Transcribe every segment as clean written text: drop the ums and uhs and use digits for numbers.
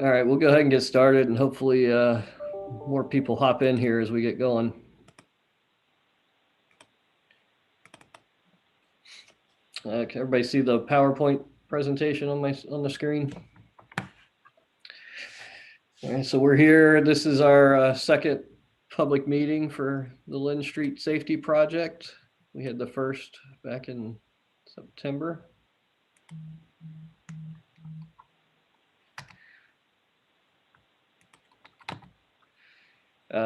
All right, we'll go ahead and get started, and hopefully more people hop in here as we get going. Can everybody see the PowerPoint presentation on the screen? All right, so we're here. This is our second public meeting for the Linn Street Safety Project. We had the first back in September.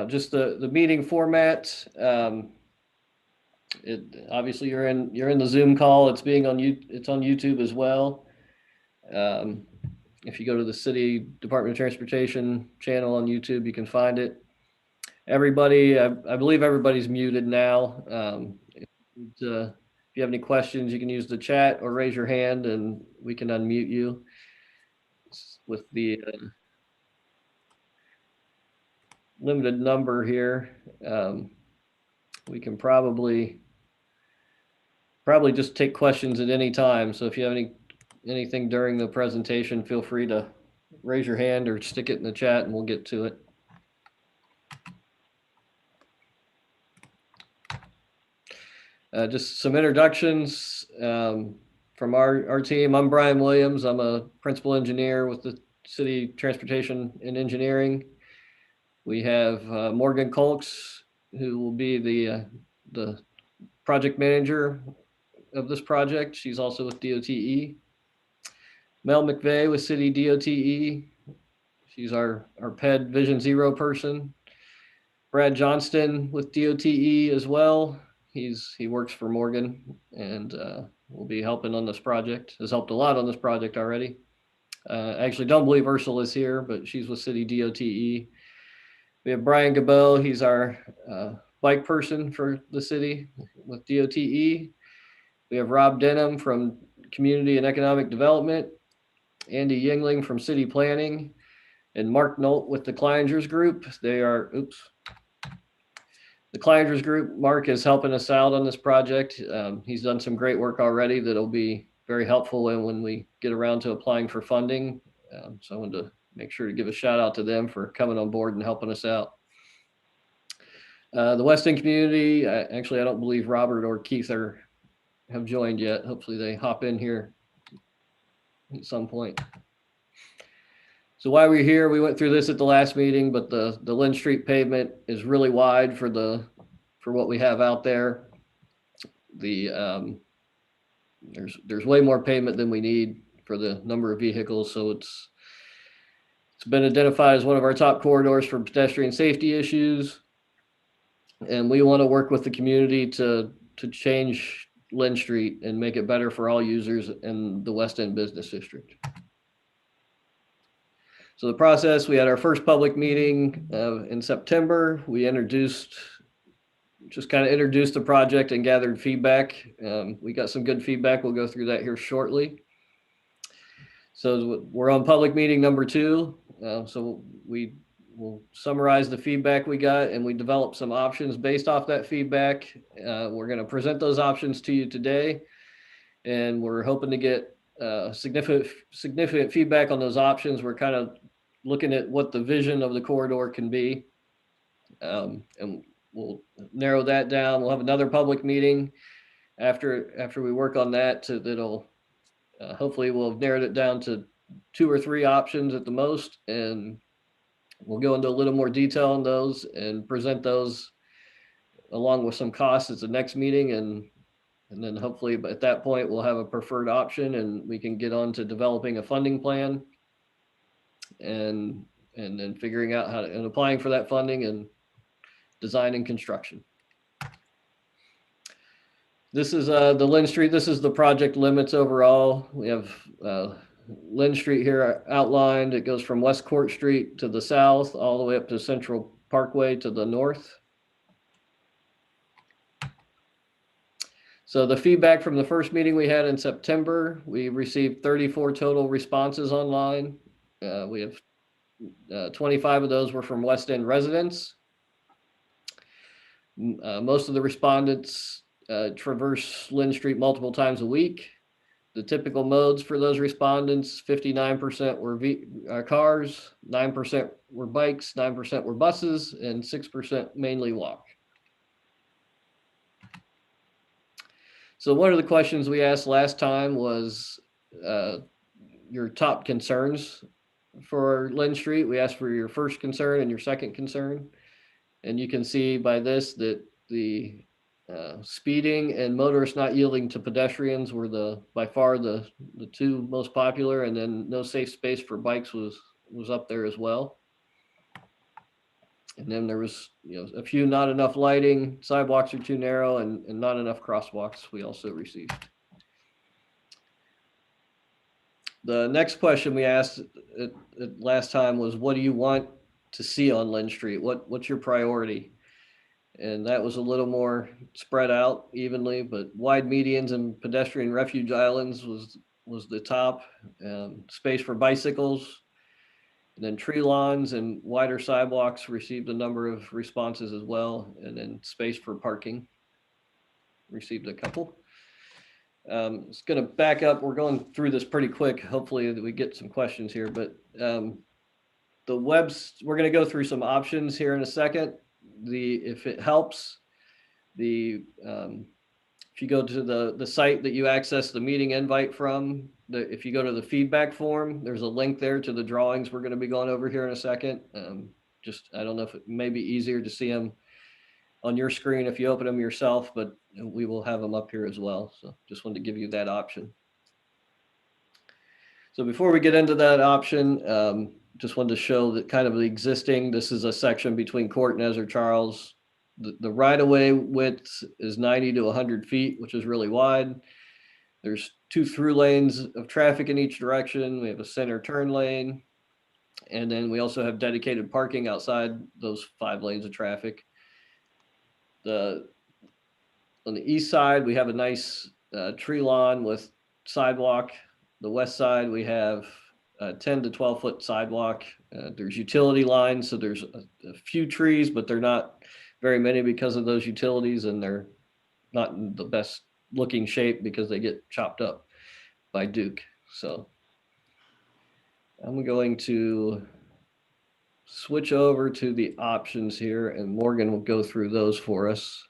Just the meeting format. Obviously you're in the Zoom call. It's on YouTube as well. If you go to the City Department of Transportation channel on YouTube, you can find it. Everybody, I believe everybody's muted now. If you have any questions, you can use the chat or raise your hand, and we can unmute you. With the limited number here, we can probably just take questions at any time. So if you have anything during the presentation, feel free to raise your hand or stick it in the chat and we'll get to it. Just some introductions from our team. I'm Brian Williams. I'm a principal engineer with the City Transportation and Engineering. We have Morgan Colks, who will be the project manager of this project. She's also with DOTE. Mel McVeigh with City DOTE. She's our PED Vision Zero person. Brad Johnston with DOTE as well. He works for Morgan and will be helping on this project. Has helped a lot on this project already. I actually don't believe Ursula is here, but she's with City DOTE. We have Brian Gabot. He's our bike person for the city with DOTE. We have Rob Denham from Community and Economic Development, Andy Yingling from City Planning, and Mark Nolt with the Kleinger's Group. The Kleinger's Group, Mark is helping us out on this project. He's done some great work already that'll be very helpful when we get around to applying for funding. So I wanted to make sure to give a shout out to them for coming on board and helping us out. The West End community, actually, I don't believe Robert or Keith have joined yet. Hopefully they hop in here at some point. So why we're here, we went through this at the last meeting, but the Linn Street pavement is really wide for what we have out there. There's way more pavement than we need for the number of vehicles, so it's been identified as one of our top corridors for pedestrian safety issues, and we want to work with the community to change Linn Street and make it better for all users in the West End Business District. So the process, we had our first public meeting in September. We just kind of introduced the project and gathered feedback. We got some good feedback. We'll go through that here shortly. So we're on public meeting number 2. So we will summarize the feedback we got, and we developed some options based off that feedback. We're going to present those options to you today, and we're hoping to get significant feedback on those options. We're kind of looking at what the vision of the corridor can be, and we'll narrow that down. We'll have another public meeting after we work on that. That'll hopefully we'll have narrowed it down to 2 or 3 options at the most, and we'll go into a little more detail on those and present those along with some costs at the next meeting, and then hopefully at that point we'll have a preferred option and we can get on to developing a funding plan and then figuring out and applying for that funding and design and construction. This is the Linn Street. This is the project limits overall. We have Linn Street here outlined. It goes from West Court Street to the south all the way up to Central Parkway to the north. So the feedback from the first meeting we had in September, we received 34 total responses online. We have 25 of those were from West End residents. Most of the respondents traverse Linn Street multiple times a week. The typical modes for those respondents, 59% were cars, 9% were bikes, 9% were buses, and 6% mainly walk. So one of the questions we asked last time was your top concerns for Linn Street. We asked for your first concern and your second concern. And you can see by this that the speeding and motorists not yielding to pedestrians were by far the two most popular, and then no safe space for bikes was up there as well. And then there was a few not enough lighting, sidewalks are too narrow, and not enough crosswalks we also received. The next question we asked last time was, what do you want to see on Linn Street? What's your priority? And that was a little more spread out evenly, but wide medians and pedestrian refuge islands was the top. Space for bicycles, and then tree lawns and wider sidewalks received a number of responses as well. And then space for parking received a couple. It's going to back up. We're going through this pretty quick. Hopefully that we get some questions here, but we're going to go through some options here in a second. If it helps, if you go to the site that you access the meeting invite from, if you go to the feedback form, there's a link there to the drawings we're going to be going over here in a second. I don't know if it may be easier to see them on your screen if you open them yourself, but we will have them up here as well. So just wanted to give you that option. So before we get into that option, just wanted to show that kind of the existing, this is a section between Court and Ezra Charles. The right-of-way width is 90 to 100 feet, which is really wide. There's 2 through lanes of traffic in each direction. We have a center turn lane. And then we also have dedicated parking outside those 5 lanes of traffic. On the east side, we have a nice tree lawn with sidewalk. The west side, we have a 10 to 12 foot sidewalk. There's utility lines, so there's a few trees, but they're not very many because of those utilities, and they're not in the best looking shape because they get chopped up by Duke. So I'm going to switch over to the options here, and Morgan will go through those for us.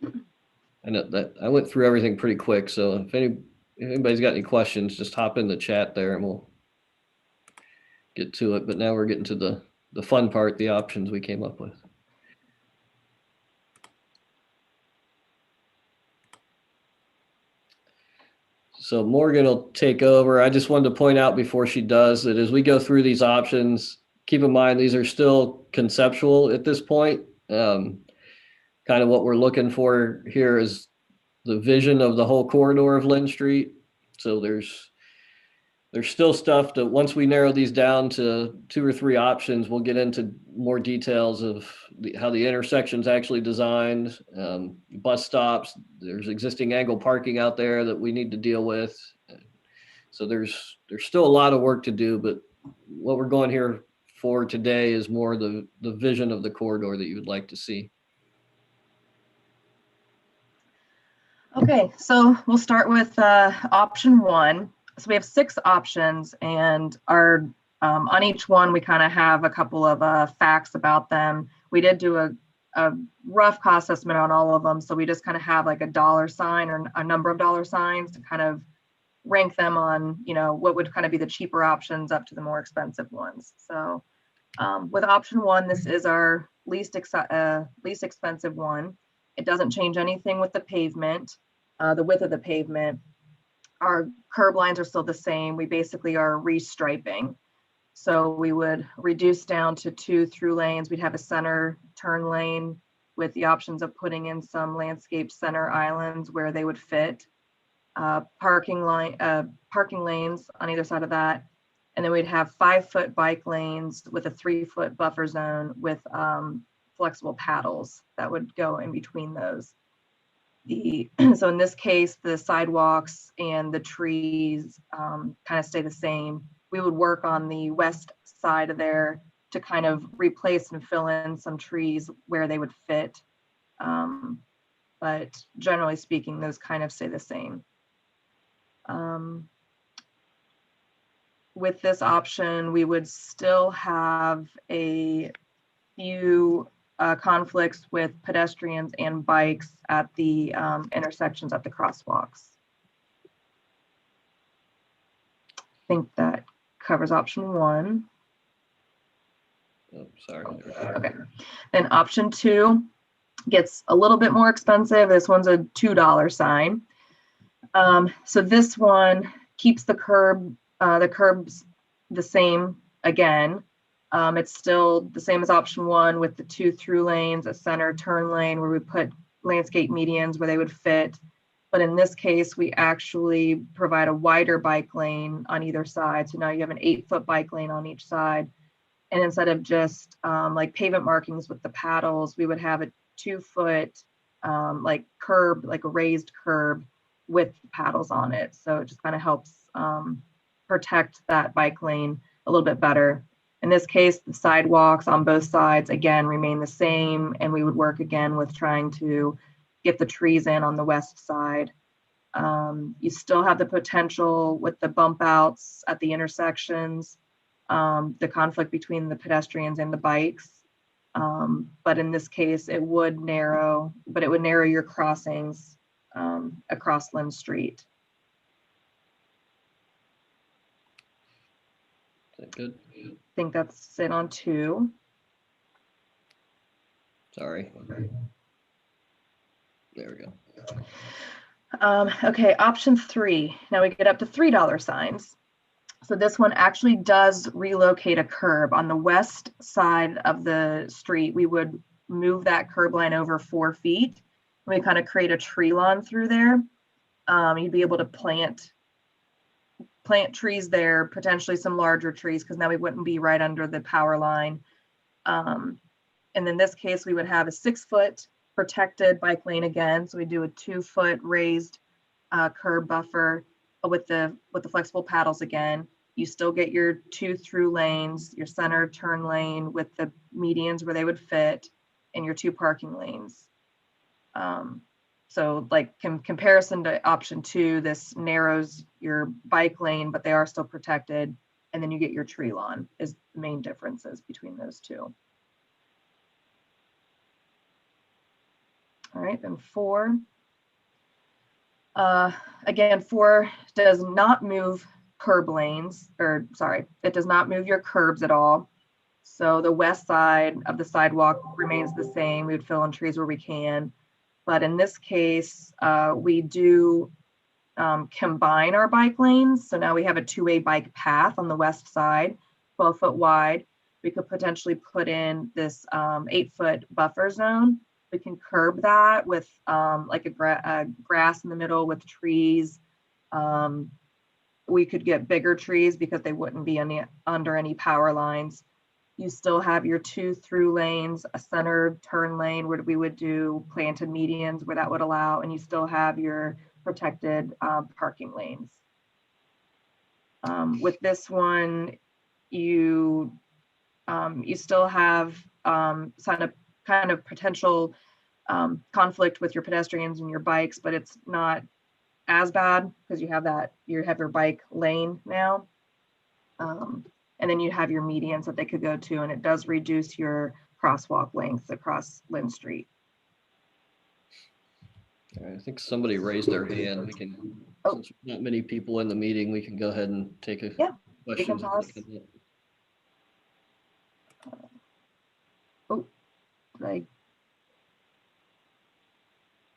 I know that I went through everything pretty quick, so if anybody's got any questions, just hop in the chat there and we'll get to it. But now we're getting to the fun part, the options we came up with. So Morgan will take over. I just wanted to point out before she does that as we go through these options, keep in mind these are still conceptual at this point. Kind of what we're looking for here is the vision of the whole corridor of Linn Street. So there's still stuff that once we narrow these down to 2 or 3 options, we'll get into more details of how the intersection's actually designed, bus stops. There's existing angle parking out there that we need to deal with. So there's still a lot of work to do, but what we're going here for today is more the vision of the corridor that you would like to see. Okay, so we'll start with option 1. So we have 6 options, and our on each one we kind of have a couple of facts about them. We did do a rough cost estimate on all of them, so we just kind of have like a dollar sign or a number of dollar signs to kind of rank them on, what would kind of be the cheaper options up to the more expensive ones. So with option 1, this is our least expensive one. It doesn't change anything with the pavement. The width of the pavement, our curb lines are still the same. We basically are restriping. So we would reduce down to 2 through lanes. We'd have a center turn lane with the options of putting in some landscape center islands where they would fit. Parking lanes on either side of that. And then we'd have 5-foot bike lanes with a 3-foot buffer zone with flexible paddles that would go in between those. So in this case, the sidewalks and the trees kind of stay the same. We would work on the west side of there to kind of replace and fill in some trees where they would fit. But generally speaking, those kind of stay the same. With this option, we would still have a few conflicts with pedestrians and bikes at the intersections at the crosswalks. I think that covers option 1. Oh, sorry. Okay. Then option 2 gets a little bit more expensive. This one's a $2 sign. So this one keeps the curbs the same again. It's still the same as option 1 with the 2 through lanes, a center turn lane where we put landscape medians where they would fit. But in this case, we actually provide a wider bike lane on either side. So now you have an 8-foot bike lane on each side. And instead of just like pavement markings with the paddles, we would have a 2-foot like curb, like a raised curb with paddles on it. So it just kind of helps protect that bike lane a little bit better. In this case, the sidewalks on both sides, again, remain the same, and we would work again with trying to get the trees in on the west side. You still have the potential with the bump outs at the intersections, the conflict between the pedestrians and the bikes. But in this case, it would narrow your crossings across Linn Street. Is that good? I think that's it on 2. Sorry. There we go. Okay, option 3. Now we get up to $3 signs. So this one actually does relocate a curb on the west side of the street. We would move that curb line over 4 feet. We kind of create a tree lawn through there. You'd be able to plant trees there, potentially some larger trees, because now we wouldn't be right under the power line. And in this case, we would have a 6-foot protected bike lane again. So we do a 2-foot raised curb buffer with the flexible paddles again. You still get your 2 through lanes, your center turn lane with the medians where they would fit, and your 2 parking lanes. So like comparison to option 2, this narrows your bike lane, but they are still protected. And then you get your tree lawn is the main differences between those 2. All right, then 4. Again, 4 does not move curb lanes, it does not move your curbs at all. So the west side of the sidewalk remains the same. We would fill in trees where we can. But in this case, we do combine our bike lanes. So now we have a 2-way bike path on the west side, 12-foot wide. We could potentially put in this 8-foot buffer zone. We can curb that with like a grass in the middle with trees. We could get bigger trees because they wouldn't be under any power lines. You still have your 2 through lanes, a centered turn lane where we would do planted medians where that would allow, and you still have your protected parking lanes. With this one, you still have kind of potential conflict with your pedestrians and your bikes, but it's not as bad because you have your bike lane now. And then you have your medians that they could go to, and it does reduce your crosswalk length across Linn Street. I think somebody raised their hand. We can, since not many people in the meeting, we can go ahead and take a question.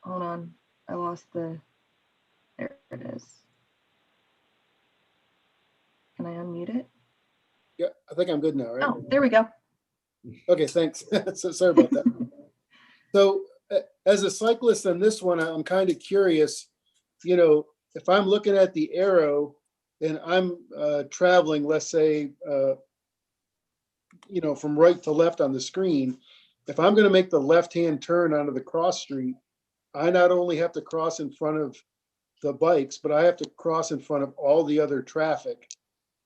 Hold on, I lost there it is. Can I unmute it? Yeah, I think I'm good now, right? Oh, there we go. Okay, thanks. So sorry about that. So as a cyclist on this one, I'm kind of curious, if I'm looking at the arrow and I'm traveling, let's say, from right to left on the screen, if I'm going to make the left-hand turn onto the cross street, I not only have to cross in front of the bikes, but I have to cross in front of all the other traffic.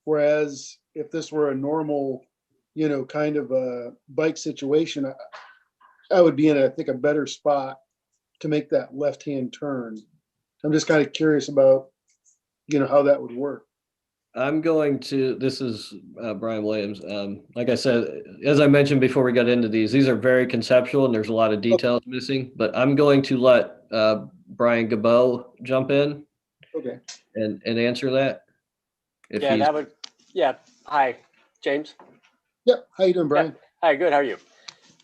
Whereas if this were a normal, kind of a bike situation, I would be in, I think, a better spot to make that left-hand turn. I'm just kind of curious about, how that would work. This is Brian Williams. Like I said, as I mentioned before we got into these are very conceptual and there's a lot of details missing, but I'm going to let Brian Gabot jump in Okay. and answer that. Hi, James. Yep. How you doing, Brian? Yeah. Hi, good. How are you?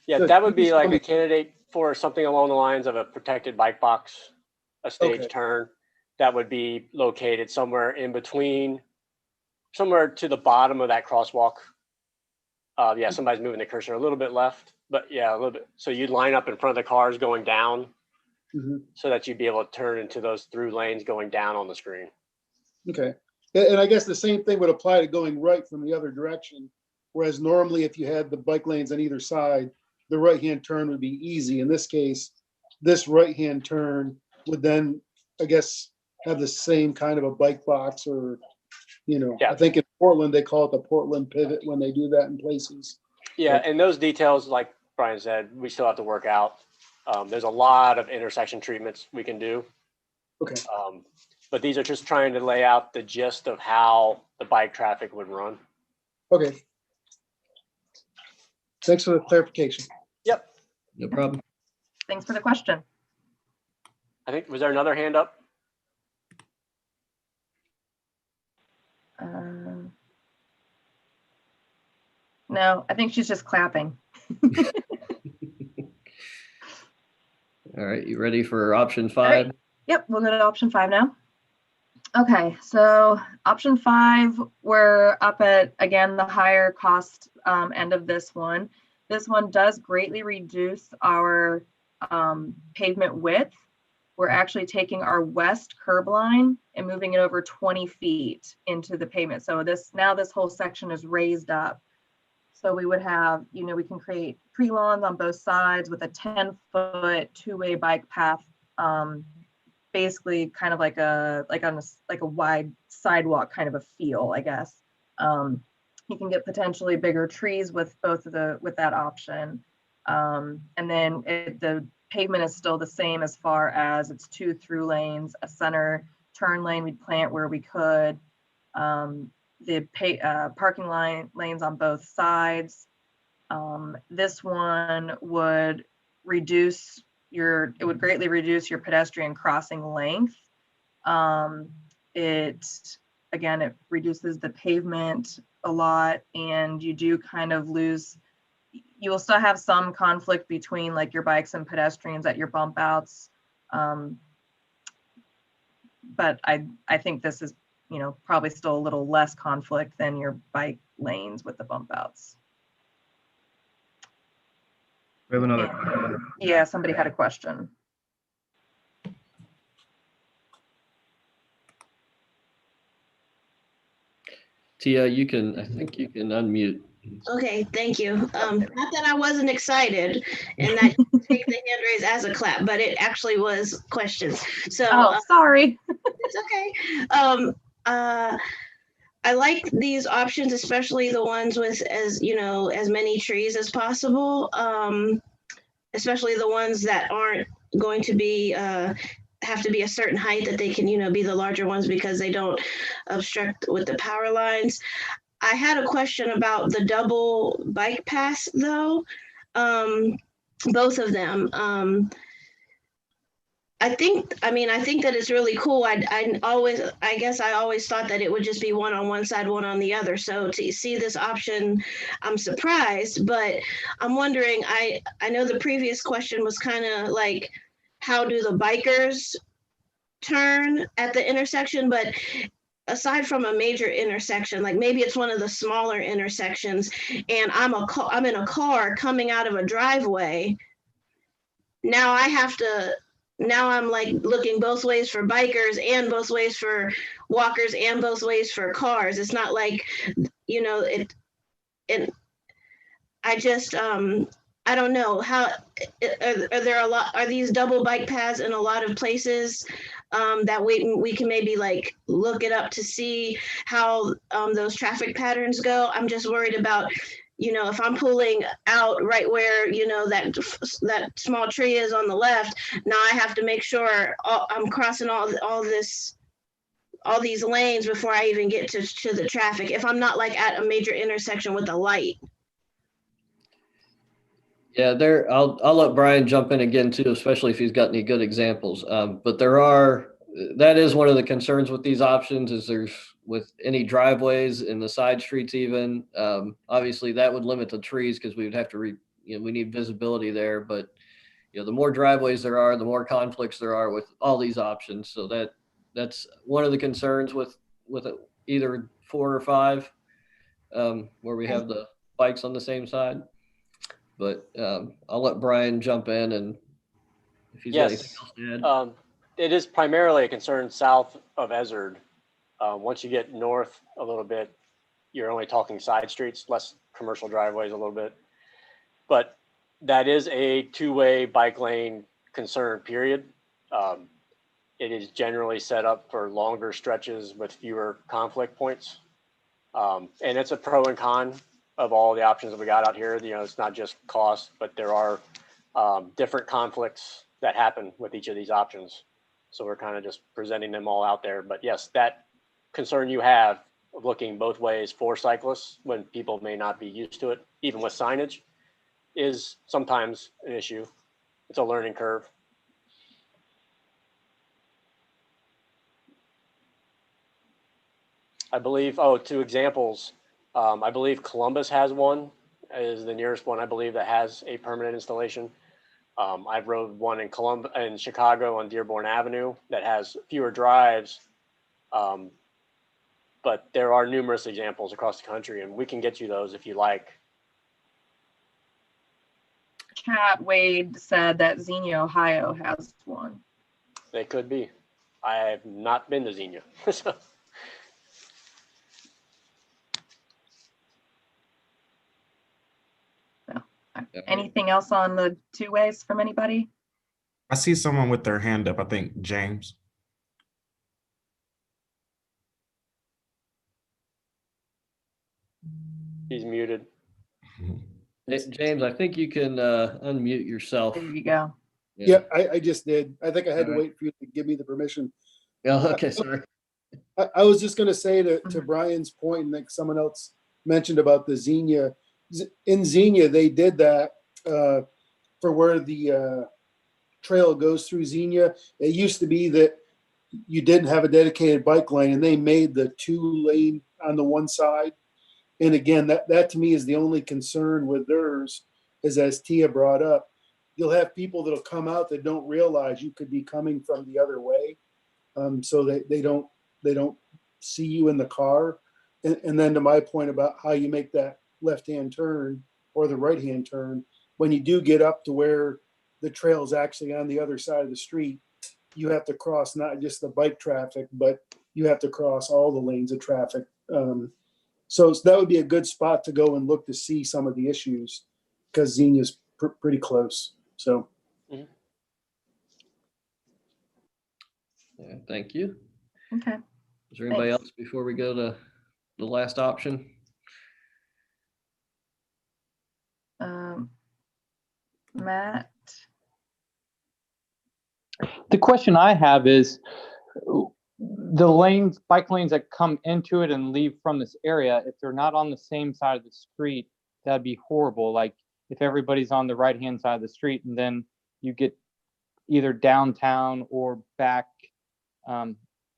Yeah, Good. that would be Just like tell me- a candidate for something along the lines of a protected bike box, a stage Okay. turn that would be located somewhere in between, somewhere to the bottom of that crosswalk. Somebody's moving the cursor a little bit left, but yeah, a little bit. So you'd line up in front of the cars going down Mhm. so that you'd be able to turn into those through lanes going down on the screen. Okay. And I guess the same thing would apply to going right from the other direction. Whereas normally if you had the bike lanes on either side, the right-hand turn would be easy. In this case, this right-hand turn would then, I guess, have the same kind of a bike box or, Yeah. I think in Portland, they call it the Portland pivot when they do that in places. Yeah, and those details, like Brian said, we still have to work out. There's a lot of intersection treatments we can do. Okay. But these are just trying to lay out the gist of how the bike traffic would run. Okay. Thanks for the clarification. Yep. No problem. Thanks for the question. I think, was there another hand up? No, I think she's just clapping. All right, you ready for option All right. 5? Yep, we'll go to option 5 now. Okay, so option 5, we're up at, again, the higher cost end of this one. This one does greatly reduce our pavement width. We're actually taking our west curb line and moving it over 20 feet into the pavement. So now this whole section is raised up. So we would have, we can create pre-lawns on both sides with a 10-foot two-way bike path, basically kind of like a wide sidewalk kind of a feel, I guess. You can get potentially bigger trees with that option. And then the pavement is still the same as far as it's 2 through lanes, a center turn lane we'd plant where we could. The parking lanes on both sides. This one would greatly reduce your pedestrian crossing length. It reduces the pavement a lot, and you do kind of lose, you will still have some conflict between like your bikes and pedestrians at your bump outs. But I think this is, probably still a little less conflict than your bike lanes with the bump outs. We have another. Yeah, somebody had a question. Tia, I think you can unmute. Okay, thank you. Not that I wasn't excited and that take the hand raise as a clap, but it actually was questions. So sorry. It's okay. I like these options, especially the ones with as many trees as possible. Especially the ones that aren't going to be have to be a certain height, that they can be the larger ones because they don't obstruct with the power lines. I had a question about the double bike pass though. Both of them. I think that it's really cool. I guess I always thought that it would just be one on one side, one on the other. So to see this option, I'm surprised, but I'm wondering, I know the previous question was kind of like, how do the bikers turn at the intersection? But aside from a major intersection, like maybe it's one of the smaller intersections and I'm in a car coming out of a driveway. Now I'm like looking both ways for bikers and both ways for walkers and both ways for cars. It's not like, I just, I don't know how, are these double bike paths in a lot of places that we can maybe like look it up to see how those traffic patterns go? I'm just worried about, you know, if I'm pulling out right where, you know, that small tree is on the left, now I have to make sure I'm crossing all these lanes before I even get to the traffic, if I'm not like at a major intersection with a light. Yeah, I'll let Brian jump in again too, especially if he's got any good examples. But that is one of the concerns with these options is there's with any driveways in the side streets even, obviously that would limit the trees because we would have to we need visibility there. But, the more driveways there are, the more conflicts there are with all these options. So that's one of the concerns with either 4 or 5, where we have the bikes on the same side. But I'll let Brian jump in and if he's got anything Yes. else to add. It is primarily a concern south of Ezard. Once you get north a little bit, you're only talking side streets, less commercial driveways a little bit. But that is a two-way bike lane concern, period. It is generally set up for longer stretches with fewer conflict points. And it's a pro and con of all the options that we got out here. It's not just cost, but there are different conflicts that happen with each of these options. So we're kind of just presenting them all out there. But yes, that concern you have of looking both ways for cyclists when people may not be used to it, even with signage, is sometimes an issue. It's a learning curve. I believe, 2 examples. I believe Columbus has one, is the nearest one I believe that has a permanent installation. I've rode one in Chicago on Dearborn Avenue that has fewer drives. But there are numerous examples across the country, and we can get you those if you like. Chat Wade said that Xenia, Ohio has one. They could be. I have not been to Xenia. So. Anything else on the 2 ways from anybody? I see someone with their hand up. I think James. He's muted. James, I think you can unmute yourself. There you go. Yeah, I just did. I think I had to wait for you to give me the permission. Oh, okay, sorry. I was just going to say to Brian's point, and like someone else mentioned about the Xenia. In Xenia, they did that for where the trail goes through Xenia. It used to be that you didn't have a dedicated bike lane, and they made the 2-lane on the one side. And again, that to me is the only concern with theirs, is as Tia brought up, you'll have people that'll come out that don't realize you could be coming from the other way, so that they don't see you in the car. And then to my point about how you make that left-hand turn or the right-hand turn, when you do get up to where the trail is actually on the other side of the street, you have to cross not just the bike traffic, but you have to cross all the lanes of traffic. So that would be a good spot to go and look to see some of the issues, because Xenia's pretty close. So. Yeah, thank you. Okay. Is there anybody Thanks. else before we go to the last option? Matt. The question I have is the bike lanes that come into it and leave from this area, if they're not on the same side of the street, that'd be horrible. Like if everybody's on the right-hand side of the street and then you get either downtown or back to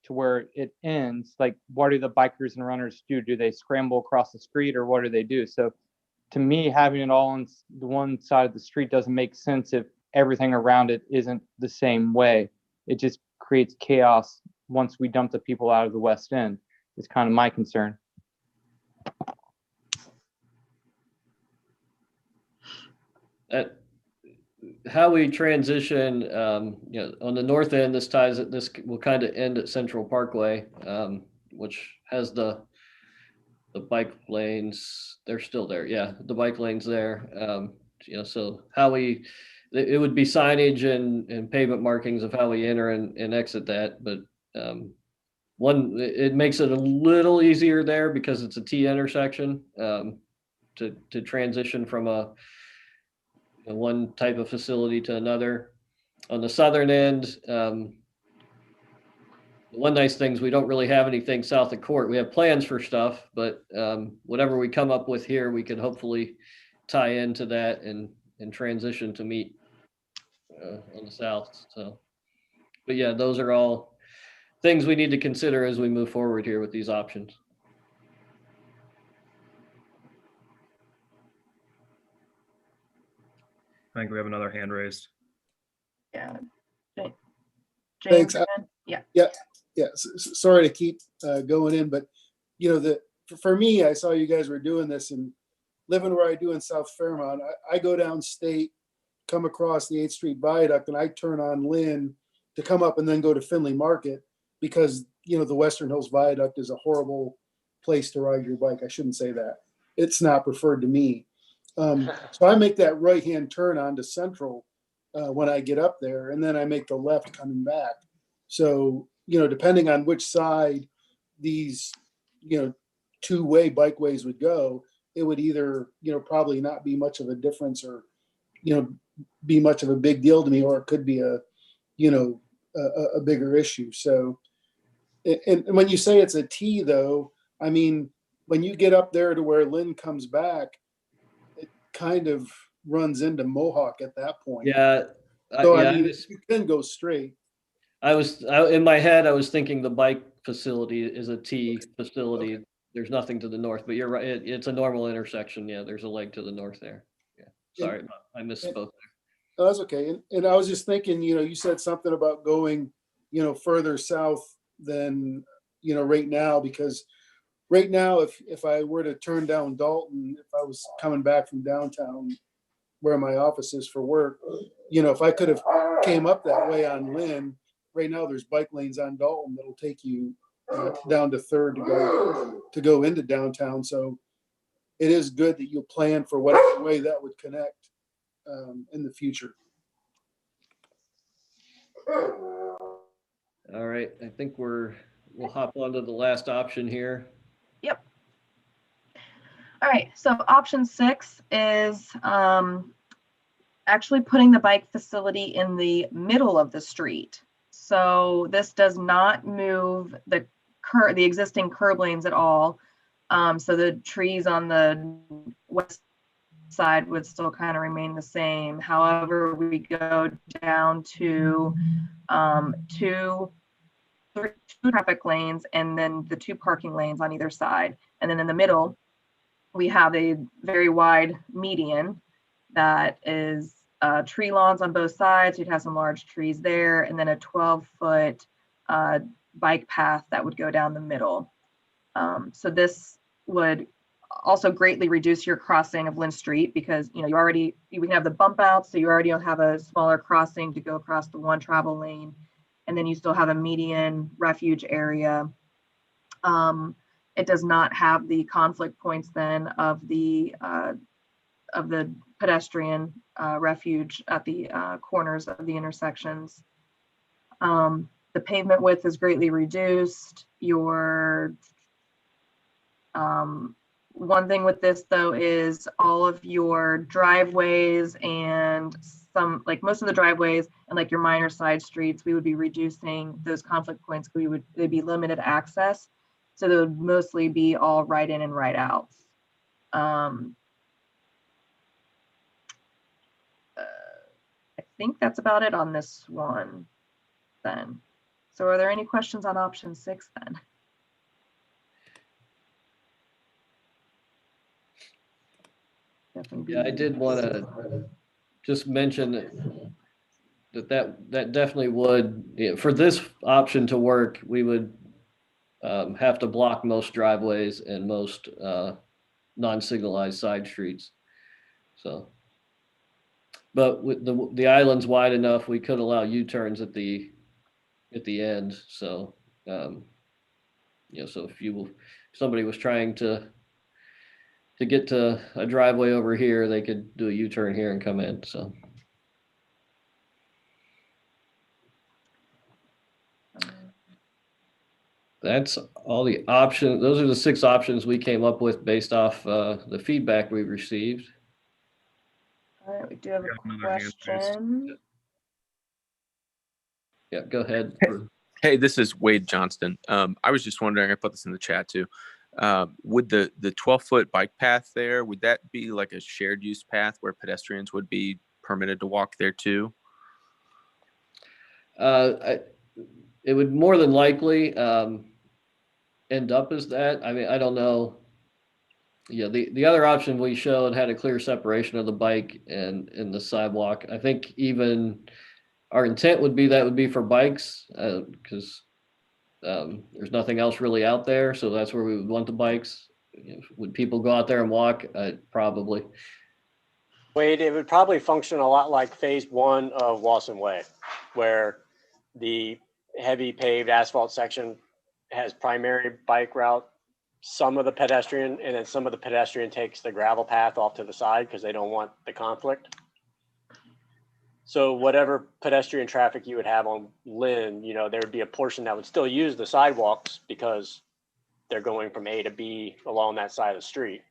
where it ends, like what do the bikers and runners do? Do they scramble across the street or what do they do? So to me, having it all on the one side of the street doesn't make sense if everything around it isn't the same way. It just creates chaos once we dump the people out of the West End. It's kind of my concern. How we transition, on the north end, this will kind of end at Central Parkway, which has the bike lanes. They're still there. Yeah, the bike lanes there. So it would be signage and pavement markings of how we enter and exit that. But it makes it a little easier there because it's a T intersection. to transition from one type of facility to another. On the southern end, one nice thing is we don't really have anything south of Court. We have plans for stuff, but whatever we come up with here, we could hopefully tie into that and transition to meet on the south. So, but yeah, those are all things we need to consider as we move forward here with these options. I think we have another hand raised. Yeah. Thanks. James, again? Yeah. Yeah, sorry to keep going in, but for me, I saw you guys were doing this, and living where I do in South Fairmont, I go downstate, come across the 8th Street Viaduct, and I turn on Linn to come up and then go to Findlay Market because, the Western Hills Viaduct is a horrible place to ride your bike. I shouldn't say that. It's not preferred to me. So I make that right-hand turn onto Central when I get up there, and then I make the left coming back. So, depending on which side these, two-way bikeways would go, it would either, probably not be much of a difference or, be much of a big deal to me, or it could be a bigger issue. So, and when you say it's a T though, I mean, when you get up there to where Linn comes back, it kind of runs into Mohawk at that point. Yeah. So, I mean, you can go straight. In my head, I was thinking the bike facility is a T facility. Okay. There's nothing to the north, but you're right. It's a normal intersection. Yeah, there's a leg to the north there. Yeah, sorry, I misspoke there. Oh, that's okay. And I was just thinking, you said something about going, further south than, right now, because right now, if I were to turn down Dalton, if I was coming back from downtown where my office is for work, if I could have came up that way on Linn, right now there's bike lanes on Dalton that'll take you down to 3rd to go into downtown. So it is good that you plan for whatever way that would connect in the future. All right, I think we'll hop on to the last option here. Yep. All right, so option 6 is actually putting the bike facility in the middle of the street. So this does not move the existing curb lanes at all. So the trees on the west side would still kind of remain the same. However, we go down to two traffic lanes and then the 2 parking lanes on either side. And then in the middle, we have a very wide median that is tree lawns on both sides. You'd have some large trees there, and then a 12-foot bike path that would go down the middle. So this would also greatly reduce your crossing of Linn Street because we can have the bump out, so you already have a smaller crossing to go across the 1 travel lane, and then you still have a median refuge area. It does not have the conflict points then of the pedestrian refuge at the corners of the intersections. The pavement width is greatly reduced. One thing with this though is all of your driveways and most of the driveways and your minor side streets, we would be reducing those conflict points. They'd be limited access. So they would mostly be all right in and right outs. I think that's about it on this one then. So are there any questions on option 6 then? Yeah, I did want to just mention that definitely would, for this option to work, we would have to block most driveways and most non-signalized side streets. So, but with the island's wide enough, we could allow U-turns at the end. So, so if somebody was trying to get to a driveway over here, they could do a U-turn here and come in. So. That's all the options. Those are the 6 options we came up with based off the feedback we received. All right, we do have We a have another hand raised. question. Yeah, go ahead. Hey, this is Wade Johnston. I was just wondering, I put this in the chat too. Would the 12-foot bike path there, would that be like a shared use path where pedestrians would be permitted to walk there too? It would more than likely end up as that. I mean, I don't know. Yeah, the other option we showed had a clear separation of the bike and the sidewalk. I think even our intent would be that would be for bikes because there's nothing else really out there. So that's where we would want the bikes. Would people go out there and walk? Probably. Wade, it would probably function a lot like phase 1 of Lawson Way, where the heavy paved asphalt section has primary bike route, some of the pedestrian, and then some of the pedestrian takes the gravel path off to the side because they don't want the conflict. So whatever pedestrian traffic you would have on Linn, there would be a portion that would still use the sidewalks because they're going from A to B along that side of the street.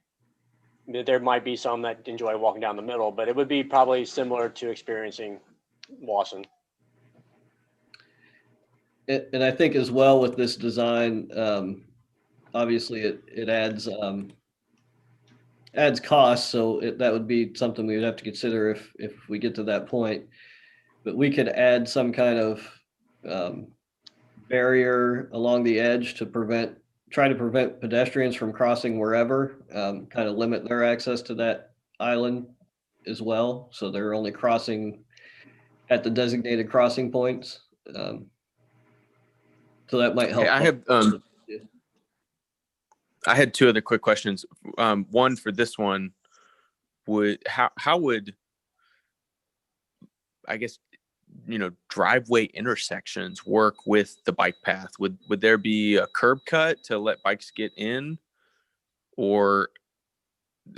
There might be some that enjoy walking down the middle, but it would be probably similar to experiencing Lawson. And I think as well with this design, obviously it adds costs, so that would be something we would have to consider if we get to that point. But we could add some kind of barrier along the edge to try to prevent pedestrians from crossing wherever, kind of limit their access to that island as well. So they're only crossing at the designated crossing points. So that might help. Hey, I had 2 other quick questions. One for this one how would, I guess, driveway intersections work with the bike path? Would there be a curb cut to let bikes get in, or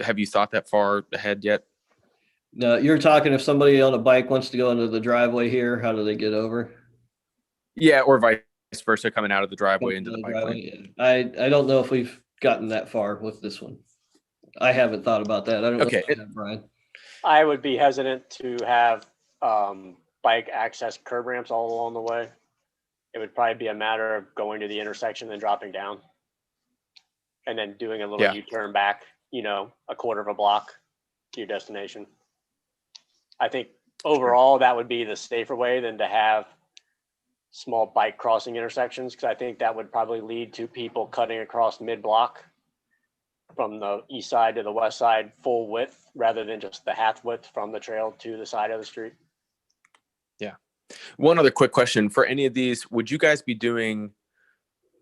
have you thought that far ahead yet? No, you're talking if somebody on a bike wants to go into the driveway here, how do they get over? Yeah, or vice versa, coming out of the driveway into the bike lane. Yeah. I don't know if we've gotten that far with this one. I haven't thought about that. I don't know Okay. if you have, Brian. I would be hesitant to have bike access curb ramps all along the way. It would probably be a matter of going to the intersection and dropping down and then doing a little U-turn back, a quarter of a block to your destination. I think overall that would be the safer way than to have small bike crossing intersections, because I think that would probably lead to people cutting across mid-block from the east side to the west side full width rather than just the half width from the trail to the side of the street. Yeah. One other quick question. For any of these, would you guys be doing,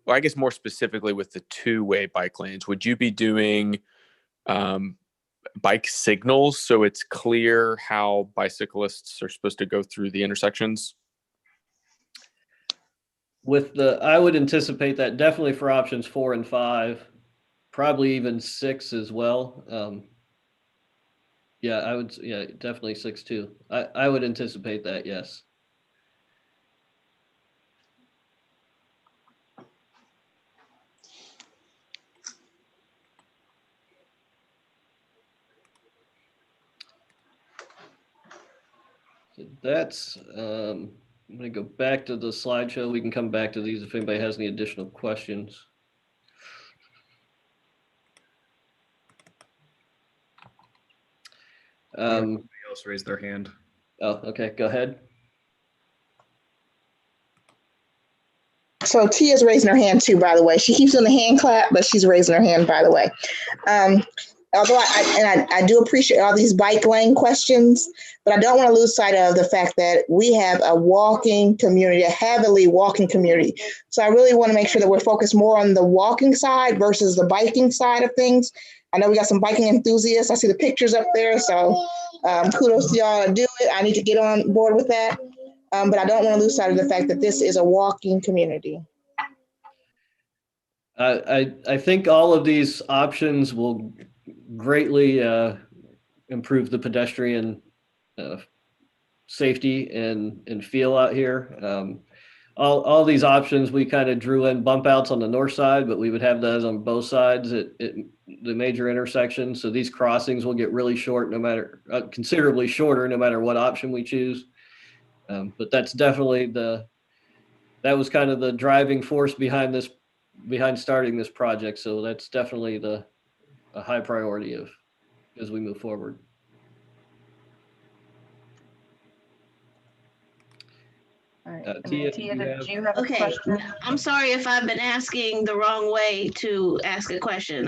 well, I guess more specifically with the 2-way bike lanes, would you be doing bike signals so it's clear how bicyclists are supposed to go through the intersections? I would anticipate that definitely for options 4 and 5, probably even 6 as well. Yeah, definitely 6 too. I would anticipate that, yes. So that's, I'm going to go back to the slideshow. We can come back to these if anybody has any additional questions. Somebody else raised their hand. Oh, okay, go ahead. So Tia's raising her hand too, by the way. She keeps doing the hand clap, but she's raising her hand, by the way. Although I do appreciate all these bike lane questions, but I don't want to lose sight of the fact that we have a walking community, a heavily walking community. So I really want to make sure that we're focused more on the walking side versus the biking side of things. I know we got some biking enthusiasts. I see the pictures up there. So kudos to y'all to do it. I need to get on board with that. But I don't want to lose sight of the fact that this is a walking community. I think all of these options will greatly improve the pedestrian safety and feel out here. all these options, we kind of drew in bump outs on the north side, but we would have those on both sides at the major intersections. So these crossings will get really short, no matter considerably shorter, no matter what option we choose. But that's definitely that was kind of the driving force behind starting this project. So that's definitely a high priority as we move forward. All right. Tia, Tia, do you did have- you have a Okay, question? I'm sorry if I've been asking the wrong way to ask a question.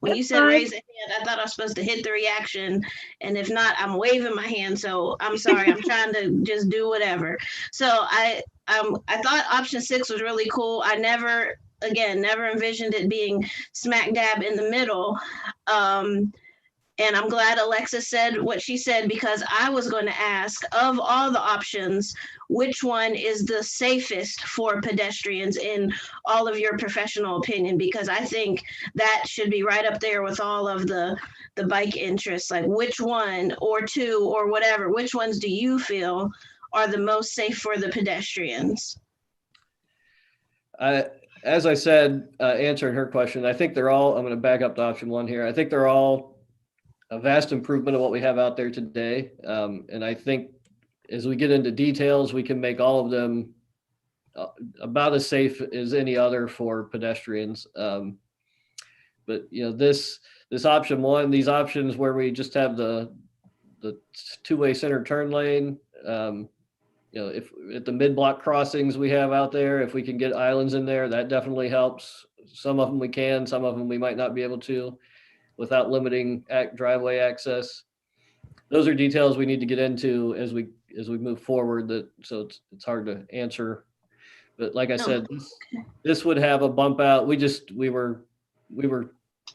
When you That's said fine. raise a hand, I thought I was supposed to hit the reaction, and if not, I'm waving my hand. So I'm sorry. I'm trying to just do whatever. So I thought option 6 was really cool. I never envisioned it being smack dab in the middle. And I'm glad Alexis said what she said, because I was going to ask, of all the options, which one is the safest for pedestrians in all of your professional opinion? Because I think that should be right up there with all of the bike interests. Like, which one or two or whatever, which ones do you feel are the most safe for the pedestrians? As I said, answering her question, I think they're all, I'm going to back up to option 1 here. I think they're all a vast improvement of what we have out there today. And I think as we get into details, we can make all of them about as safe as any other for pedestrians. But this option 1, these options where we just have the two-way center turn lane, if at the mid-block crossings we have out there, if we can get islands in there, that definitely helps. Some of them we can, some of them we might not be able to, without limiting driveway access. Those are details we need to get into as we move forward. So it's hard to answer. But like I said, this would have a bump out. We were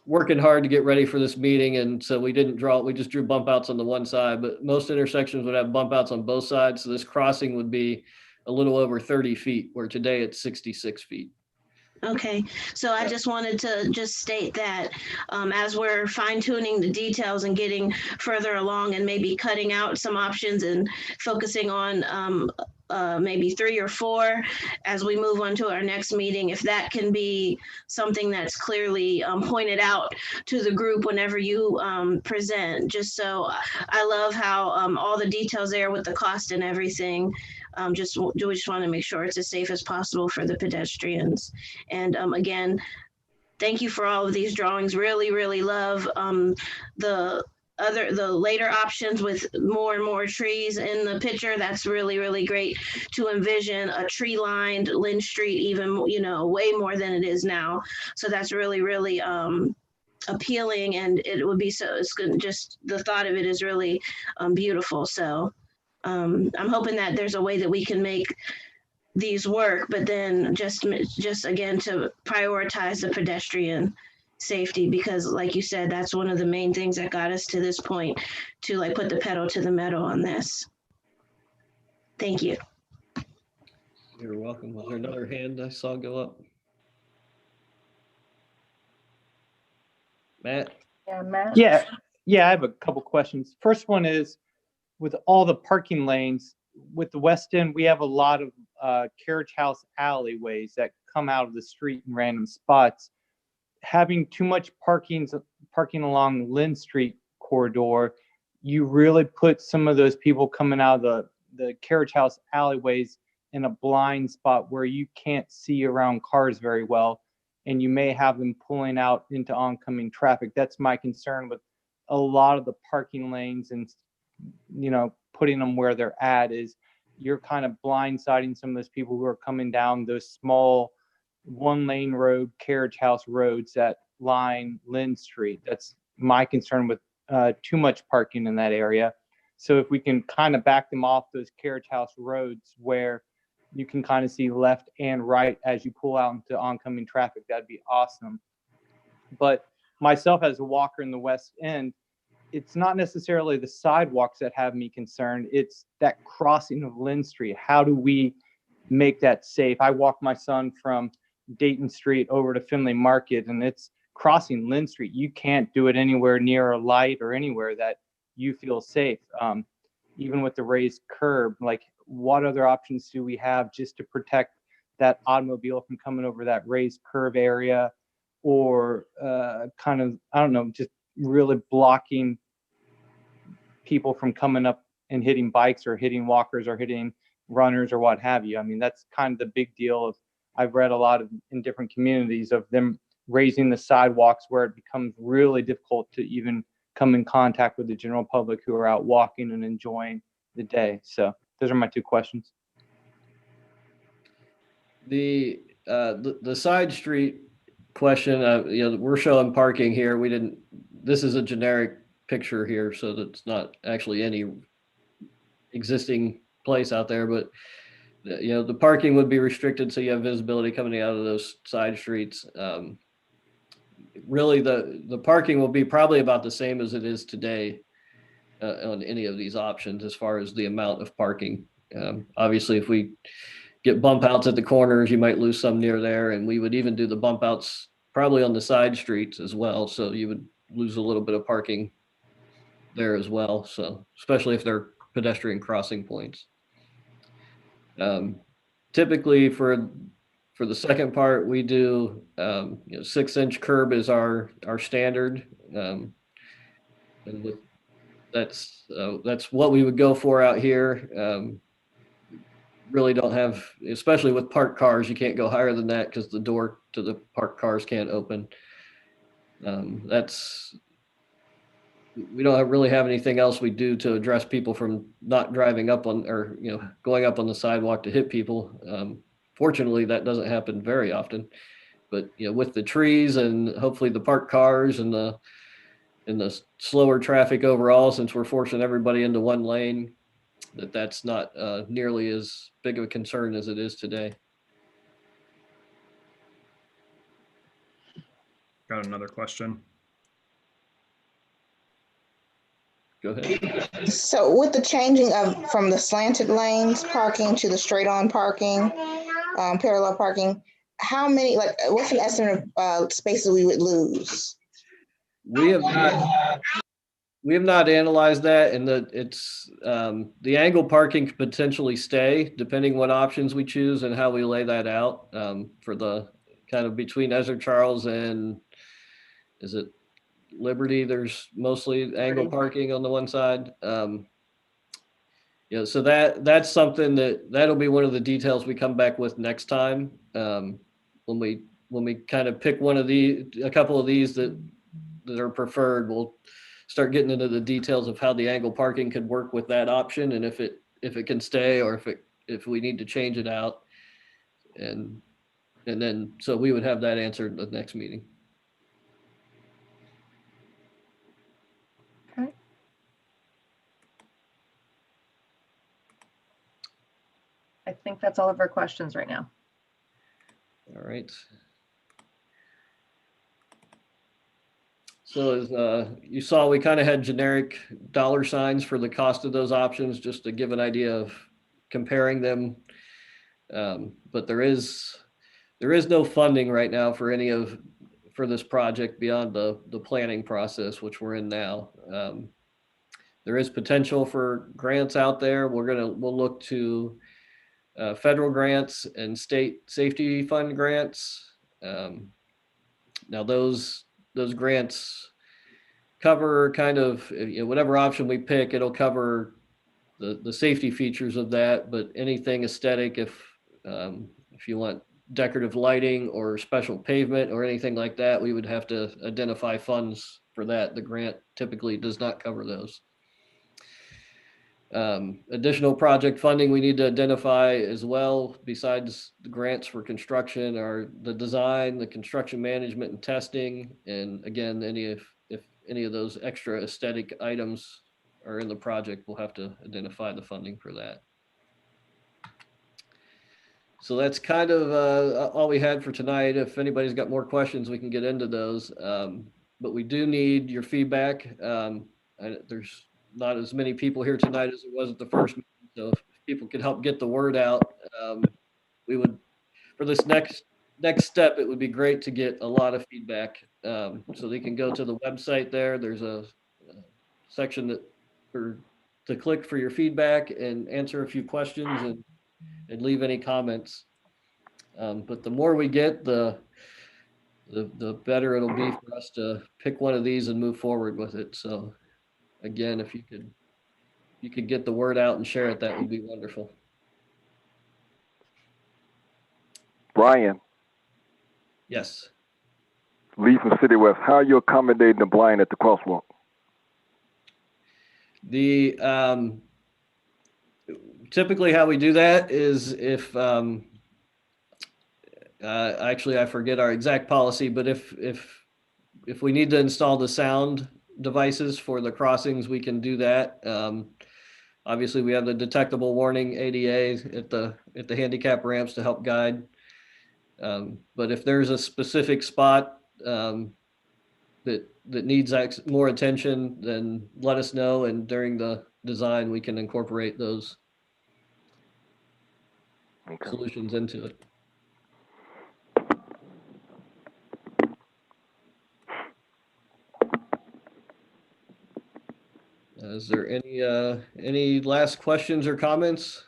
working hard to get ready for this meeting, and so we just drew bump outs on the one side, but most intersections would have bump outs on both sides. So this crossing would be a little over 30 feet, where today it's 66 feet. Okay, so I just wanted to just state that as we're fine tuning the details and getting further along and maybe cutting out some options and focusing on maybe 3 or 4 as we move on to our next meeting, if that can be something that's clearly pointed out to the group whenever you present, just so I love how all the details there with the cost and everything. We just want to make sure it's as safe as possible for the pedestrians. And again, thank you for all of these drawings. Really, really love the later options with more and more trees in the picture. That's really, really great to envision a tree lined Linn Street, even, way more than it is now. So that's really, really appealing, and it would be it's good. Just the thought of it is really beautiful. So I'm hoping that there's a way that we can make these work, but then just again to prioritize the pedestrian safety, because like you said, that's one of the main things that got us to this point, to like put the pedal to the metal on this. Thank you. You're welcome. Was there another hand I saw go up? Matt? Yeah, Matt. Yeah, I have a couple questions. First one is, with all the parking lanes, with the West End, we have a lot of carriage house alleyways that come out of the street in random spots. Having too much parking along Linn Street corridor, you really put some of those people coming out of the carriage house alleyways in a blind spot where you can't see around cars very well, and you may have them pulling out into oncoming traffic. That's my concern with a lot of the parking lanes, and putting them where they're at, is you're kind of blindsiding some of those people who are coming down those small 1-lane road, carriage house roads that line Linn Street. That's my concern with too much parking in that area. So if we can kind of back them off those carriage house roads where you can kind of see left and right as you pull out into oncoming traffic, that'd be awesome. But myself as a walker in the West End, it's not necessarily the sidewalks that have me concerned. It's that crossing of Linn Street. How do we make that safe? I walk my son from Dayton Street over to Findlay Market, and it's crossing Linn Street. You can't do it anywhere near a light or anywhere that you feel safe. Even with the raised curb, like, what other options do we have just to protect that automobile from coming over that raised curve area, or kind of, I don't know, just really blocking people from coming up and hitting bikes or hitting walkers or hitting runners or what have you. I mean, that's kind of the big deal of, I've read a lot of in different communities of them raising the sidewalks where it becomes really difficult to even come in contact with the general public who are out walking and enjoying the day. So those are my two questions. The side street question, we're showing parking here. This is a generic picture here, so that's not actually any existing place out there, but the parking would be restricted, so you have visibility coming out of those side streets. Really, the parking will be probably about the same as it is today on any of these options as far as the amount of parking. Obviously, if we get bump outs at the corners, you might lose some near there, and we would even do the bump outs probably on the side streets as well, so you would lose a little bit of parking there as well, so especially if they're pedestrian crossing points. Typically for the second part, we do 6-inch curb is our standard, and that's what we would go for out here. Really don't have, especially with parked cars, you can't go higher than that because the door to the parked cars can't open. We don't really have anything else we do to address people from not driving up on, or going up on the sidewalk to hit people. Fortunately, that doesn't happen very often, but with the trees and hopefully the parked cars and the slower traffic overall, since we're forcing everybody into one lane, that's not nearly as big of a concern as it is today. Got another question. Go ahead. So with the changing of from the slanted lanes parking to the straight on parking, parallel parking, how many, what's an estimate of spaces we would lose? We have not analyzed that, and it's the angle parking could potentially stay depending what options we choose and how we lay that out for the kind of between Ezra Charles and, is it Liberty? There's mostly angle parking on the one side. So that's something that'll be one of the details we come back with next time when we kind of pick a couple of these that are preferred. We'll start getting into the details of how the angle parking could work with that option, and if it can stay, or if we need to change it out, and then so we would have that answered at the next meeting. Okay. I think that's all of our questions right now. All right. So as you saw, we kind of had generic dollar signs for the cost of those options, just to give an idea of comparing them. But there is no funding right now for this project beyond the planning process, which we're in now. There is potential for grants out there. We'll look to federal grants and state safety fund grants. Now those grants cover kind of whatever option we pick, it'll cover the safety features of that, but anything aesthetic, if you want decorative lighting or special pavement or anything like that, we would have to identify funds for that. The grant typically does not cover those. Additional project funding we need to identify as well, besides the grants for construction, are the design, the construction management and testing. And again, if any of those extra aesthetic items are in the project, we'll have to identify the funding for that. So that's kind of all we had for tonight. If anybody's got more questions, we can get into those. But we do need your feedback. There's not as many people here tonight as there was at the first meeting. So if people could help get the word out, we would, for this next step, it would be great to get a lot of feedback. So they can go to the website there. There's a section to click for your feedback and answer a few questions and leave any comments. But the more we get, the better it'll be for us to pick one of these and move forward with it. So again, if you could get the word out and share it, that would be wonderful. Brian, Yes. Lee from City West, how are you accommodating the blind at the crosswalk? The typically how we do that is if actually I forget our exact policy, but if we need to install the sound devices for the crossings, we can do that. Obviously, we have the detectable warning ADA at the handicap ramps to help guide. But if there's a specific spot that needs more attention, then let us know, and during the design we can incorporate those solutions into it. Is there any last questions or comments?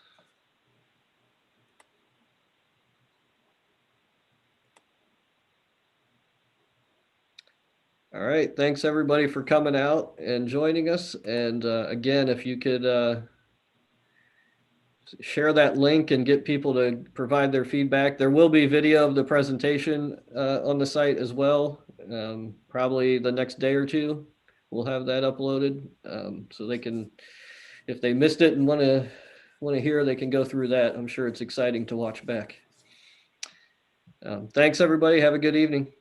All right, thanks everybody for coming out and joining us. And again, if you could share that link and get people to provide their feedback. There will be video of the presentation on the site as well. Probably the next day or two, we'll have that uploaded, so they can, if they missed it and want to hear, they can go through that. I'm sure it's exciting to watch back. Thanks everybody. Have a good evening.